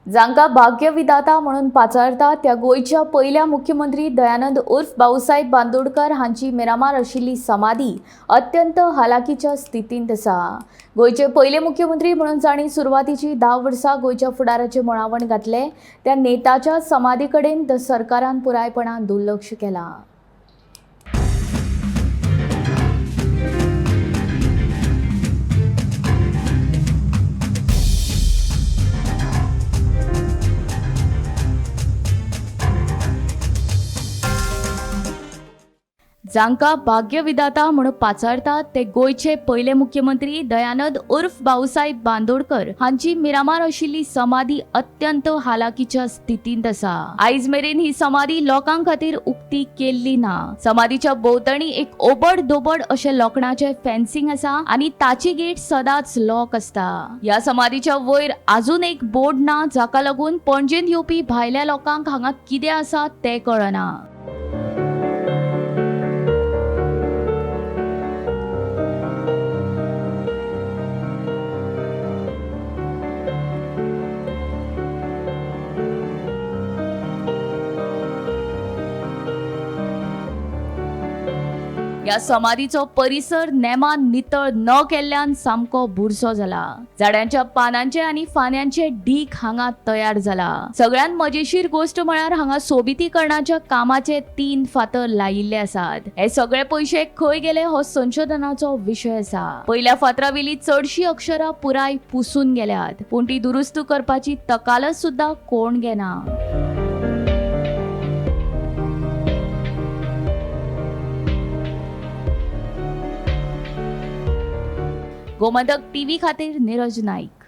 जांकां भाग्यविधाता म्हणून पाचारता त्या गोयच्या पहिल्या मुख्यमंत्री दयानंद उर्फ भाऊसाहेब बांदोडकर हांची मिरामार आशिल्ली समाधी अत्यंत हालाकीच्या स्थितींत आसा। गोयचे पहिले मुख्यमंत्री म्हणून जाणी सुरवातीची 10 वर्सां गोयच्या फुडाराचे मळावण घातले त्या नेताच्या समाधी कडेन सरकारान पुरायपणान दुर्लक्ष केलां। जांकां भाग्यविधाता म्हणून पाचारतात ते गोयचे पहिले मुख्यमंत्री दयानंद उर्फ भाऊसाहेब बांदोडकर हांची मिरामार आशिल्ली समाधी अत्यंत हालाकीच्या स्थितींत आसा। आयज मेरेन ही समाधी लोकां खातीर उक्ती केल्ली ना। समाधीच्या भोंवतणी एक ओबड दोबड अशे लोखणाचे फेन्सिंग आसा आनी ताची गेट सदांच लॉक आसता। ह्या समाधीच्या वयर अजून एक बोर्ड ना, जाका लागून पणजेन येवपी भायल्या लोकांक हांगा कितें आसा तें कळना। या समाधीचो परिसर नेमान नितळ न केल्ल्यान सामको बुरसो जाला। झाडांच्या पानांचे आनी फान्यांचे ढीग हांगा तयार जाला। सगळ्यात मजेशीर गोष्ट म्हळ्यार हांगा सोबितीकरणाच्या कामाचे 3 फातर लायिल्ले आसात। हे सगळे पैसे खंय गेले हो संशोधनाचो विषय आसा। पहिल्या फातरावेली चडशी अक्षरां पुराय पुसून गेल्यात, पूण ती दुरुस्त करपाची तकालस सुद्धा कोण घेना। गोमंतक टीव्ही खातीर नीरज नाईक।